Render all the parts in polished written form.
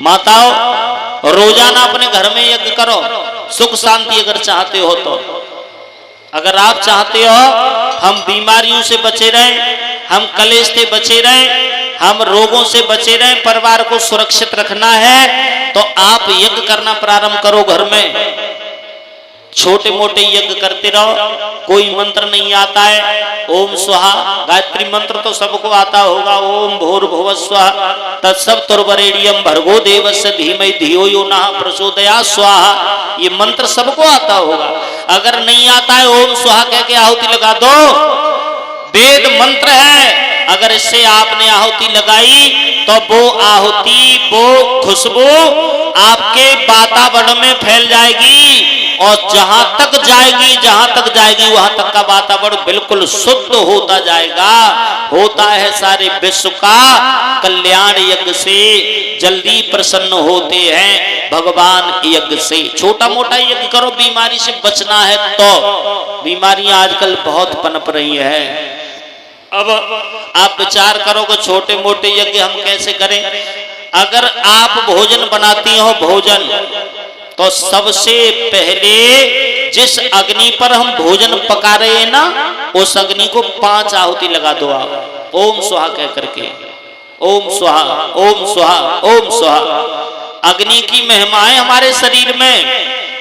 माताओं रोजाना अपने घर में यज्ञ करो, सुख शांति अगर चाहते हो तो। अगर आप चाहते हो हम बीमारियों से बचे रहें, हम कलेश से बचे रहें, हम रोगों से बचे रहें, परिवार को सुरक्षित रखना है, तो आप यज्ञ करना प्रारंभ करो घर में। छोटे मोटे यज्ञ करते रहो। कोई मंत्र नहीं आता है, ओम स्वाहा गायत्री मंत्र तो सबको आता होगा, ओम भूर्भुवः स्वः तत्सवितुर्वरेण्यं भर्गो देवस्य धीमहि धियो यो नः प्रचोदयात् स्वाहा, ये मंत्र सबको आता होगा। अगर नहीं आता है ओम स्वाहा कह के आहुति लगा दो, वेद मंत्र है। अगर इससे आपने आहुति लगाई तो वो आहुति, वो खुशबू आपके वातावरण में फैल जाएगी और जहां तक जाएगी वहां तक का वातावरण बिल्कुल शुद्ध होता जाएगा। होता है सारे विश्व का कल्याण यज्ञ से, जल्दी प्रसन्न होते हैं भगवान यज्ञ से। छोटा मोटा यज्ञ करो, बीमारी से बचना है तो। बीमारियां आजकल बहुत पनप रही है। अब आप विचार करो कि छोटे मोटे यज्ञ हम कैसे करें। अगर आप भोजन बनाती हो, भोजन तो सबसे पहले जिस अग्नि पर हम भोजन पका रहे हैं ना, उस अग्नि को 5 आहुति लगा दो आप, ओम स्वाहा कह करके। ओम स्वाहा, ओम स्वाहा, ओम स्वाहा। अग्नि की महिमा है हमारे शरीर में।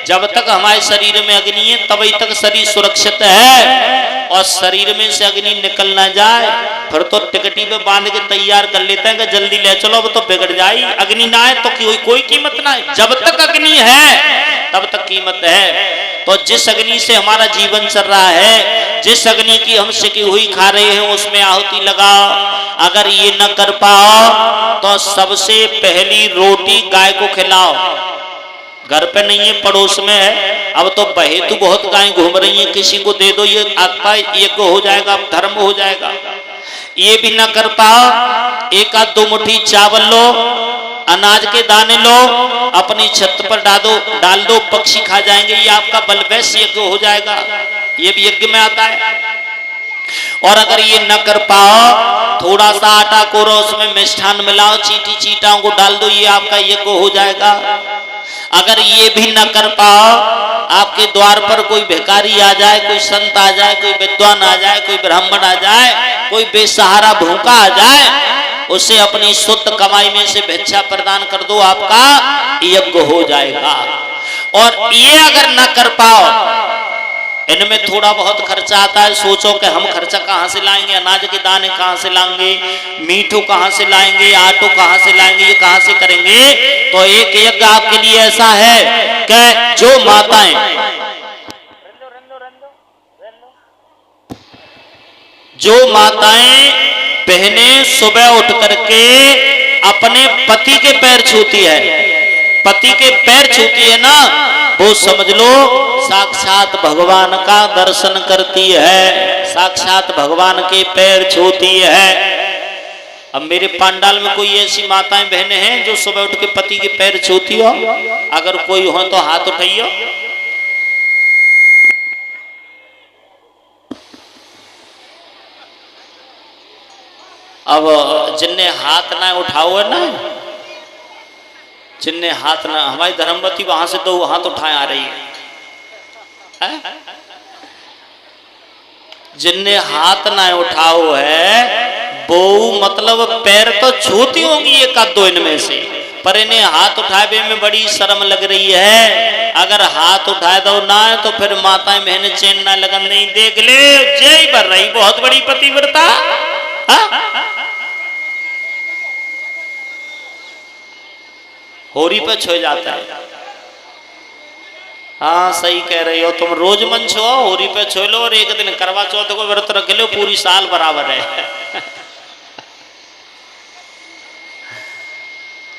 जब तक हमारे शरीर में अग्नि है तभी तक शरीर सुरक्षित है, और शरीर में से अग्नि निकल ना जाए फिर तो टिकटी पे बांध के तैयार कर लेते हैं कि जल्दी ले चलो, अब तो बिगड़ जाए। अग्नि ना है तो कोई कीमत ना है। जब तक अग्नि है तब तक कीमत है। तो जिस अग्नि से हमारा जीवन चल रहा है, जिस अग्नि की हम सिकी हुई खा रहे हैं, उसमें आहुति लगाओ। अगर ये न कर पाओ तो सबसे पहली रोटी गाय को खिलाओ। घर पे नहीं है, पड़ोस में है, अब तो बहेतु बहुत गाय घूम रही है, किसी को दे दो, ये आपका यज्ञ हो जाएगा, धर्म हो जाएगा। ये भी ना कर पाओ, 1-2 मुट्ठी चावल लो, अनाज के दाने लो, अपनी छत पर डाल दो, पक्षी खा जाएंगे, ये आपका बलवैश्य यज्ञ हो जाएगा। ये भी यज्ञ में आता है। और अगर ये न कर पाओ, थोड़ा सा आटा कोरो, उसमें मिष्ठान मिलाओ, चीटी चीटाओं को डाल दो, ये आपका यज्ञ हो जाएगा। अगर ये भी न कर पाओ, आपके द्वार पर कोई भिखारी आ जाए, कोई संत आ जाए, कोई विद्वान आ जाए, कोई ब्राह्मण आ जाए, कोई बेसहारा भूखा आ जाए, उसे अपनी शुद्ध कमाई में से भिक्षा प्रदान कर दो, आपका यज्ञ हो जाएगा। और ये अगर न कर पाओ, इनमें थोड़ा बहुत खर्चा आता है। सोचो कि हम खर्चा कहाँ से लाएंगे, अनाज के दाने कहाँ से लाएंगे, मीठू कहाँ से लाएंगे, आटो कहाँ से लाएंगे, ये कहाँ से करेंगे। तो एक यज्ञ आपके लिए ऐसा है कि जो माताएं बहनें सुबह उठ करके अपने पति के पैर छूती है, पति के पैर छूती है ना, वो समझ लो साक्षात भगवान का दर्शन करती है, साक्षात भगवान के पैर छूती है। अब मेरे पंडाल में कोई ऐसी माताएं बहनें हैं जो सुबह उठ के पति के पैर छूती हो? अगर कोई हो तो हाथ उठाइयो। अब जिनने हाथ ना उठाओ है ना, जिनने हाथ ना, हमारी धर्मवती वहां से तो हाथ उठाए आ रही है। जिनने हाथ ना उठाओ है वो मतलब पैर तो छूती होंगी 1-2 इनमें से, पर इन्हें हाथ उठाए में बड़ी शर्म लग रही है। अगर हाथ उठाए दो ना तो फिर माताएं बहनें चैन ना लगन नहीं, देख ले जय भर रही बहुत बड़ी पतिव्रता। होरी पे छो जाता है। हाँ सही कह रही हो तुम, रोज मन छो होरी पे छो लो और एक दिन करवा चौथ को व्रत रख लो, पूरी साल बराबर है।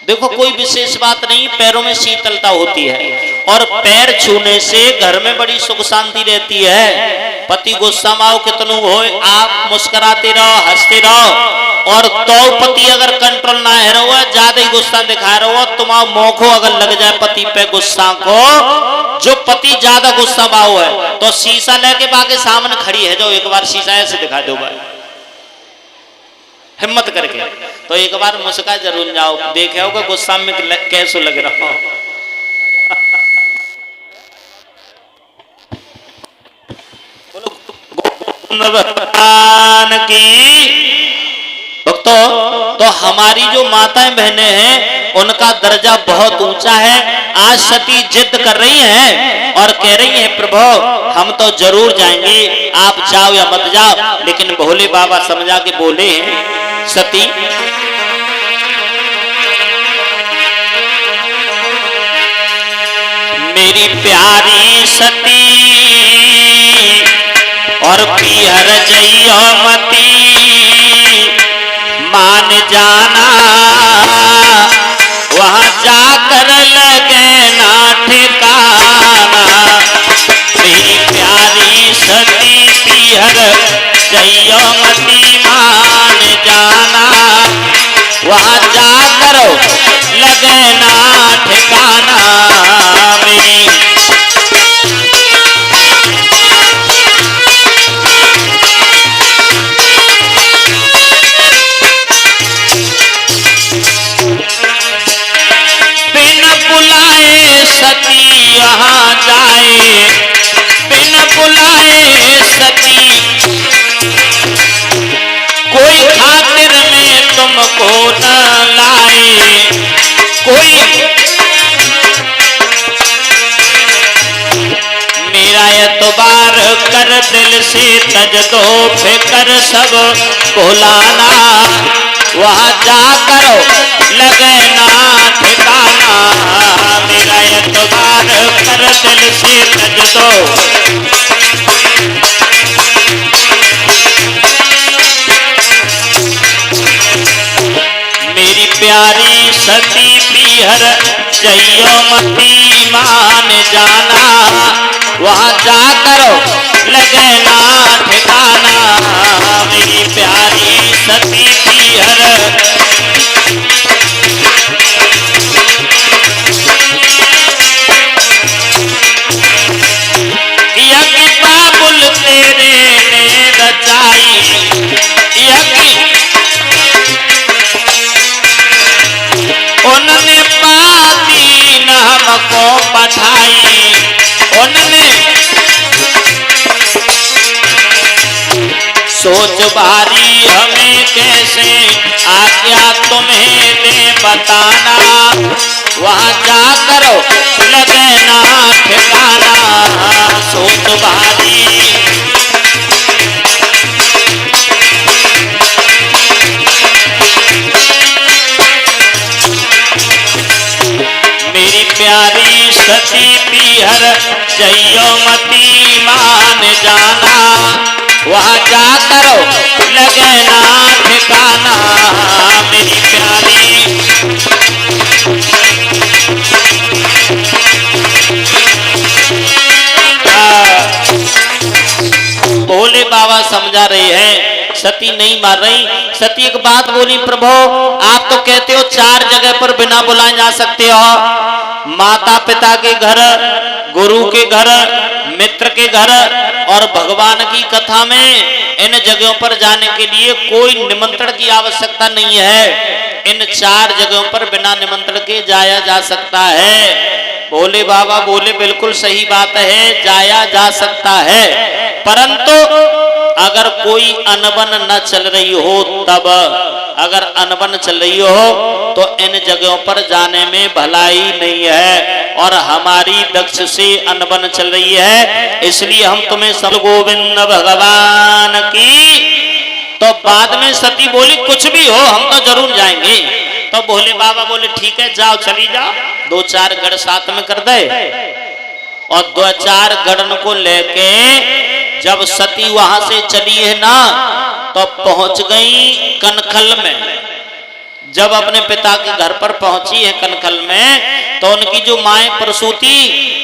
देखो कोई विशेष बात नहीं, पैरों में शीतलता होती है और पैर छूने से घर में बड़ी सुख शांति रहती है। पति गुस्सा में आओ कितनू हो, आप मुस्कुराते रहो, हंसते रहो। और तो पति अगर कंट्रोल ना है रहो, ज्यादा ही गुस्सा दिखा रहो, तुम्हारा मोखो अगर लग जाए पति पे गुस्सा को, जो पति ज्यादा गुस्सा बाऊ है तो शीशा लेके बाके सामने खड़ी है जो, एक बार शीशा ऐसे दिखा दो भाई, हिम्मत करके। तो एक बार मुस्का जरूर जाओ, देखे होगा गुस्सा में कैसे लग रहा हो। भगवान की भक्तों, तो हमारी जो माताएं बहनें हैं उनका दर्जा बहुत ऊंचा है। आज सती जिद कर रही हैं और कह रही हैं प्रभु हम तो जरूर जाएंगे, आप जाओ या मत जाओ। लेकिन भोले बाबा समझा के बोले हैं सती मेरी प्यारी सती और पीहर जइयो मती मान जाना, वहां जाकर लगे ना ठिकाना। मेरी प्यारी सती पीहर जइयो मती मान जाना, वहां जाकर लगे ना ठिकाना। मेरी सती यहाँ जाए, बिन बुलाए सती कोई खातिर में तुमको न लाए। कोई मेरा एतबार कर दिल से तज दो फिकर सब भुलाना, वहां जाकर लगे ना ठिकाना। मेरा एतबार कर दिल से तज दो, मेरी प्यारी सती पीहर जइयो मती मान जाना, वहां जाकर लगे ना ठिकाना। मेरी प्यारी सती पीहर यज्ञ बाबुल तेरे ने रचाई, यज्ञ उनने पाती न हमको पठाई, उनने सोच बारी हमें कैसे आज्ञा तुम्हें दे बताना, वहां जाकर लगे ना ठिकाना। सोच बारी मेरी प्यारी सती पीहर जइयो मती मान जाना, वहां जाकर लगे ना ठिकाना। मेरी प्यारी भोले बाबा समझा रहे हैं, सती नहीं मार रही। सती एक बात बोली प्रभु आप तो कहते हो 4 जगह पर बिना बुलाए जा सकते हो, माता पिता के घर, गुरु के घर, मित्र के घर और भगवान की कथा में। इन जगहों पर जाने के लिए कोई निमंत्रण की आवश्यकता नहीं है। इन 4 जगहों पर बिना निमंत्रण के जाया जा सकता है। भोले बाबा बोले बिल्कुल सही बात है, जाया जा सकता है, परंतु अगर कोई अनबन न चल रही हो तब। अगर अनबन चल रही हो तो इन जगहों पर जाने में भलाई नहीं है, और हमारी दक्ष से अनबन चल रही है, इसलिए हम तुम्हें सब गोविंद भगवान की। तो बाद में सती बोली कुछ भी हो हम तो जरूर जाएंगे। तो भोले बाबा बोले ठीक है जाओ, चली जाओ। 2-4 गढ़ साथ में कर दे, और 2-4 गढ़ को लेके जब सती वहां से चली है ना, तो पहुंच गई कनखल में। जब अपने पिता के घर पर पहुंची है कनखल में, तो उनकी जो माए प्रसूति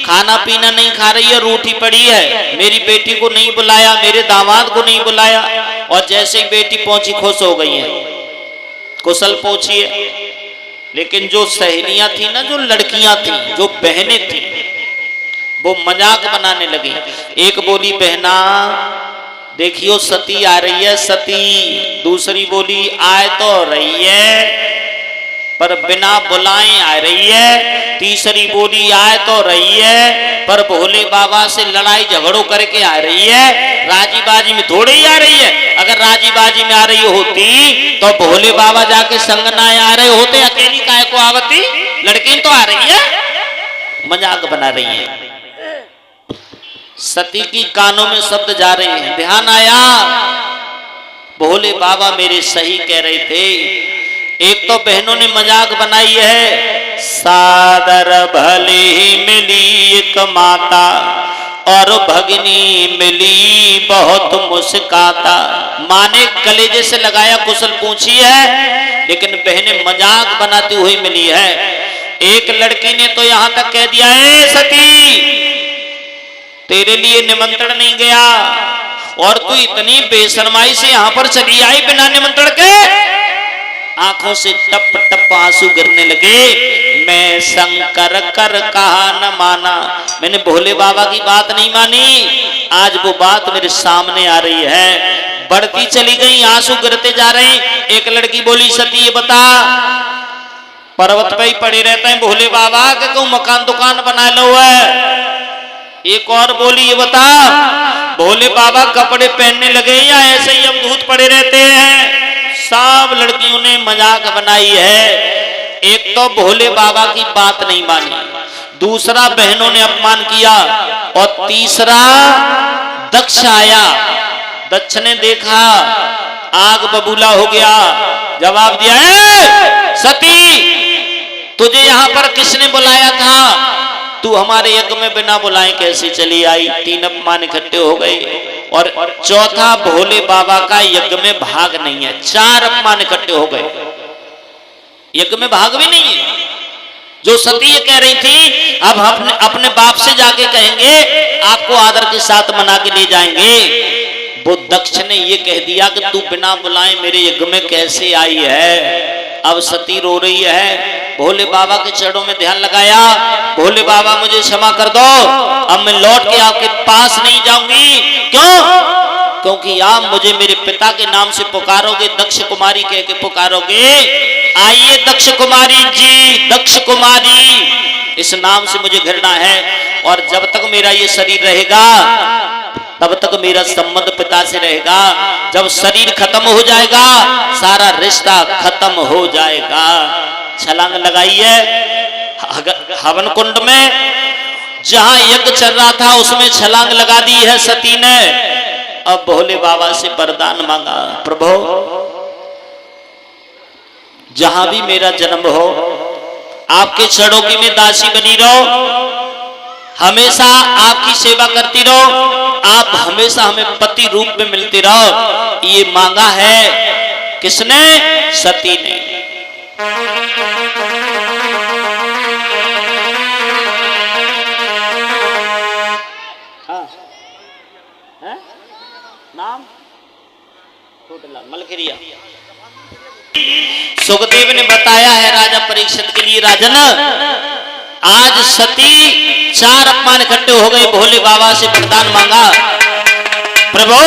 खाना पीना नहीं खा रही है, रूठी पड़ी है। मेरी बेटी को नहीं बुलाया, मेरे दामाद को नहीं बुलाया। और जैसे ही बेटी पहुंची खुश हो गई है, कुशल पूछी है। लेकिन जो सहेलियां थी ना, जो लड़कियां थी, जो बहनें थी, वो मजाक बनाने लगी। एक बोली बहना देखियो सती आ रही है सती। दूसरी बोली आए तो रही है पर बिना बुलाए आ रही है। तीसरी बोली आए तो रही है पर भोले बाबा से लड़ाई झगड़ों करके आ रही है, राजी बाजी में थोड़ी ही आ रही है। अगर राजी बाजी में आ रही होती तो भोले बाबा जाके संग ना आ रहे होते, अकेली काय को आवती। लड़की तो आ रही है, मजाक बना रही है। सती की कानों में शब्द जा रहे हैं, ध्यान आया भोले बाबा मेरे सही कह रहे थे। एक तो बहनों ने मजाक बनाई है, सादर भले ही मिली एक माता और भगनी मिली बहुत मुस्काता। माँ ने कलेजे से लगाया कुशल पूछी है, लेकिन बहनें मजाक बनाती हुई मिली है। एक लड़की ने तो यहां तक कह दिया है सती तेरे लिए निमंत्रण नहीं गया और तू इतनी बेशर्माई से यहां पर चली आई बिना निमंत्रण के। आंखों से टप टप आंसू गिरने लगे। मैं शंकर कर कहा न माना, मैंने भोले बाबा की बात नहीं मानी। आज वो बात मेरे सामने आ रही है, बढ़ती चली गई, आंसू गिरते जा रहे हैं। एक लड़की बोली सती ये बता पर्वत पे ही पड़े रहते हैं भोले बाबा के कोई मकान दुकान बना लो है। एक और बोली ये बता भोले बाबा कपड़े पहनने लगे या ऐसे ही अवधूत पड़े रहते हैं। सब लड़कियों ने मजाक बनाई है। एक तो भोले बाबा की बात नहीं मानी, दूसरा बहनों ने अपमान किया और तीसरा दक्ष आया। दक्ष ने देखा आग बबूला हो गया, जवाब दिया है सती तुझे यहां पर किसने बुलाया था? तू हमारे यज्ञ में बिना बुलाए कैसे चली आई? तीन अपमान इकट्ठे हो गए और चौथा भोले बाबा का यज्ञ में भाग नहीं है। चार अपमान इकट्ठे हो गए, यज्ञ में भाग भी नहीं है। जो सती ये कह रही थी अब हम अपने बाप से जाके कहेंगे आपको आदर के साथ मना के ले जाएंगे। वो दक्ष ने ये कह दिया कि तू बिना बुलाए मेरे यज्ञ में कैसे आई है। अब सती रो रही है, भोले बाबा के चरणों में ध्यान लगाया, भोले बाबा मुझे क्षमा कर दो, अब मैं लौट के आपके पास नहीं जाऊंगी। क्यों? क्योंकि आप मुझे मेरे पिता के नाम से पुकारोगे, दक्ष कुमारी कह के पुकारोगे। आइए दक्ष कुमारी जी, दक्ष कुमारी इस नाम से मुझे घृणा है और जब तक मेरा ये शरीर रहेगा तब तक मेरा संबंध पिता से रहेगा। जब शरीर खत्म हो जाएगा सारा रिश्ता खत्म हो जाएगा। छलांग लगाई है हवन कुंड में, जहां यज्ञ चल रहा था उसमें छलांग लगा दी है सती ने। अब भोले बाबा से वरदान मांगा, प्रभु जहां भी मेरा जन्म हो आपके चरणों की मैं दासी बनी रहो, हमेशा आपकी सेवा करती रहो, आप हमेशा हमें पति रूप में मिलते रहो। ये मांगा है किसने? सती ने। नाम मलखरिया। सुखदेव ने बताया है राजा परीक्षित के लिए, राजन आज सती चार अपमान इकट्ठे हो गए, भोले बाबा से वरदान मांगा, प्रभु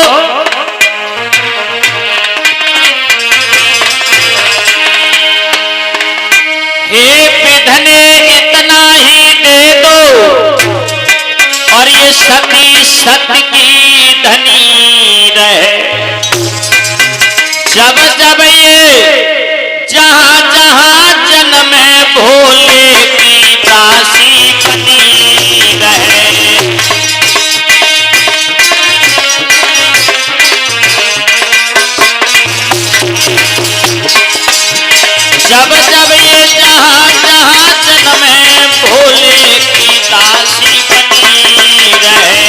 हे विधने इतना ही दे दो और ये सती सत्य की धनी रहे। जब जब ये जहां जहां जन्म है भोले की दासी बनी रहे। जब जब ये जहां जहां जन्म है भोले की दासी बनी रहे।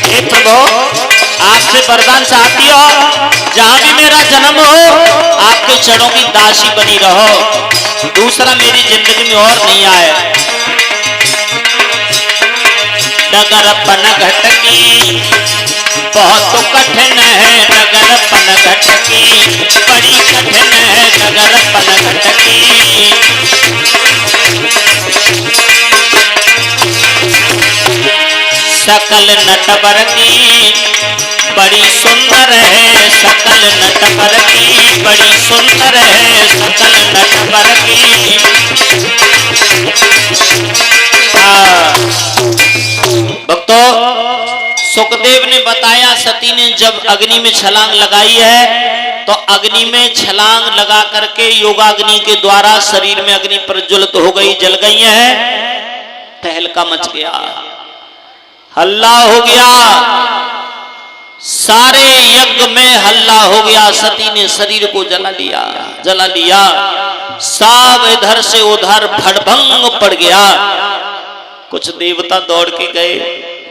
हे प्रभु आपसे वरदान चाहती हो, जहां भी मेरा जन्म हो आपके चरणों की दासी बनी रहो, दूसरा मेरी जिंदगी में और नहीं आए। डगर पन घटकी बहुत कठिन है, डगर पन घटकी बड़ी कठिन है, डगर पन घटकी सकल नटवर की बड़ी सुंदर है, सकल नटवर की बड़ी सुंदर है, सकल नटवर की। भक्तों, सुखदेव ने बताया सती ने जब अग्नि में छलांग लगाई है तो अग्नि में छलांग लगा करके योगाग्नि के द्वारा शरीर में अग्नि प्रज्वलित हो गई, जल गई है। तहलका मच गया, हल्ला हो गया, सारे यज्ञ में हल्ला हो गया। सती ने शरीर को जला लिया, जला लिया। सब इधर से उधर भड़भंग पड़ गया। कुछ देवता दौड़ के गए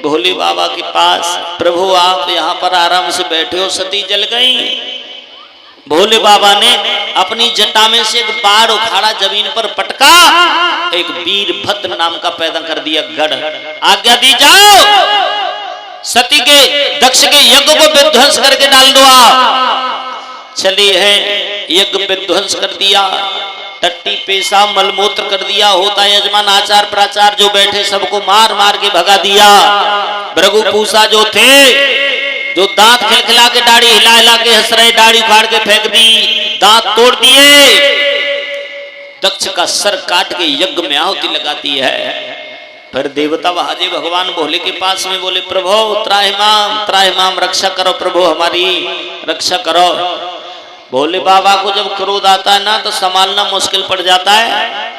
भोले बाबा के पास, प्रभु आप यहाँ पर आराम से बैठे हो, सती जल गई। भोले बाबा ने अपनी जटा में से एक बार उखाड़ा, जमीन पर पटका, एक वीरभद्र नाम का पैदा कर दिया गढ़। आज्ञा दी जाओ, सती के दक्ष के यज्ञ को विध्वंस करके डाल दो। आप चले हैं, यज्ञ विध्वंस कर दिया, टट्टी पेशाब मलमूत्र कर दिया। होता यजमान आचार प्राचार जो बैठे सबको मार मार के भगा दिया। भृगु पूषा जो थे, जो दांत खिलखिला के दाढ़ी हिला हिला के हंस रहे, दाढ़ी फाड़ के फेंक दी, दांत तोड़ दिए। दक्ष का सर काट के यज्ञ में आहुति लगाती है। फिर देवता महादेव भगवान भोले के पास में बोले, प्रभु त्राहिमाम, रक्षा करो प्रभु, हमारी रक्षा करो। भोले बाबा को जब क्रोध आता है ना तो संभालना मुश्किल पड़ जाता है।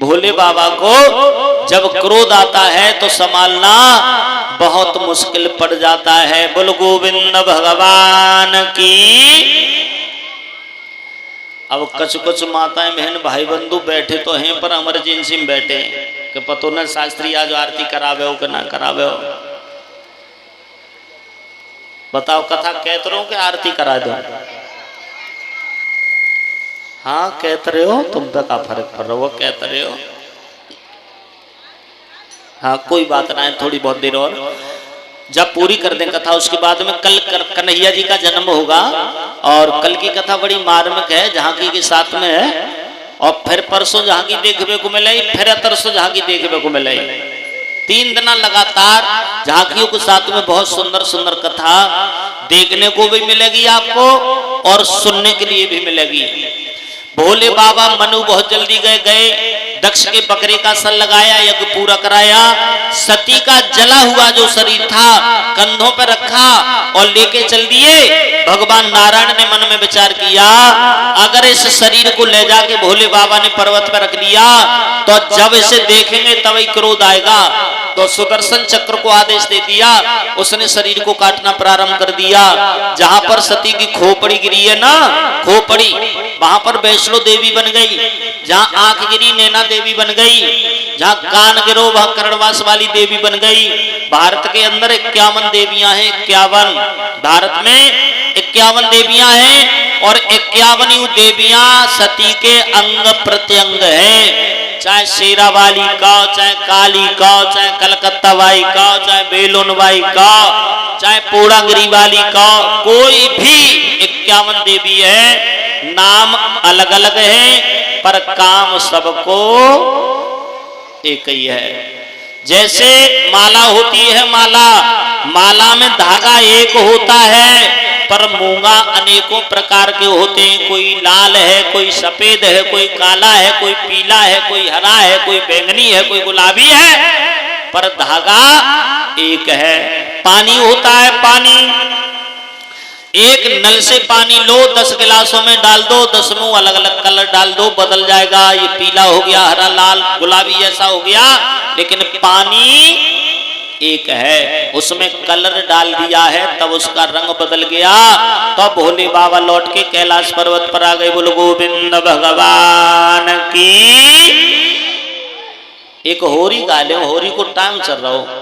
भोले बाबा को जब क्रोध आता है तो संभालना बहुत मुश्किल पड़ जाता है। बोल गोविंद भगवान की। अब कछ कुछ माताएं बहन भाई बंधु बैठे तो हैं, पर इमरजेंसी में बैठे कि पतो न शास्त्री आज आरती करावे हो कि ना करावे हो। बताओ, कथा कहते रहो कि आरती करा दो? हाँ कहते रहे हो, तुम पे का फर्क पड़ रहा हो, कहते रहे हो। हाँ कोई बात ना है, थोड़ी बहुत देर और जब पूरी कर दें कथा, उसके बाद में कल कन्हैया जी का जन्म होगा और कल की कथा बड़ी मार्मिक है, झांकी के साथ में है। और फिर परसों झांकी देखने को मिले, फिर तरसों झांकी देखने को मिले। 3 दिन लगातार झांकियों के साथ में बहुत सुंदर सुंदर कथा देखने को भी मिलेगी आपको और सुनने के लिए भी मिलेगी। भोले बाबा मनु बहुत जल्दी गए, दक्ष के बकरे का सल लगाया, यज्ञ पूरा कराया। सती का जला हुआ जो शरीर था कंधों पर रखा और लेके चल दिए। भगवान नारायण ने मन में विचार किया, अगर इस शरीर को ले जाके भोले बाबा ने पर्वत पर रख लिया तो जब इसे देखेंगे तभी क्रोध आएगा। तो सुदर्शन चक्र को आदेश दे दिया, उसने शरीर को काटना प्रारंभ कर दिया। जहां पर सती की खोपड़ी गिरी है ना, खोपड़ी, वहां पर वैष्णो देवी बन गई। जहां आंख गिरी नैना देवी बन गई। जहां कान गिरो वहां कर्णवास वाली देवी बन गई। भारत के अंदर 51 देवियां हैं, 51 भारत में 51 देवियां हैं और 51 देवियां सती के अंग प्रत्यंग हैं। चाहे शेरावाली का, चाहे काली का, चाहे कलकत्ता बाई का, चाहे बेलून बाई का, चाहे पोड़ागिरी वाली का, कोई भी 51 देवी है। नाम अलग अलग है पर काम सबको एक ही है। जैसे माला होती है, माला में धागा एक होता है पर मूंगा अनेकों प्रकार के होते हैं। कोई लाल है, कोई सफेद है, कोई काला है, कोई पीला है, कोई हरा है, कोई बैंगनी है, कोई गुलाबी है, पर धागा एक है। पानी होता है, पानी एक नल से पानी लो, 10 गिलासों में डाल दो, 10 में अलग अलग कलर डाल दो, बदल जाएगा। ये पीला हो गया, हरा, लाल, गुलाबी ऐसा हो गया, लेकिन पानी एक है। उसमें कलर डाल दिया है तब उसका रंग बदल गया। तो भोले बाबा लौट के कैलाश पर्वत पर आ गए। बोलो गोविंद भगवान की। एक होरी गा ले, होरी को टाइम चल रहा हो।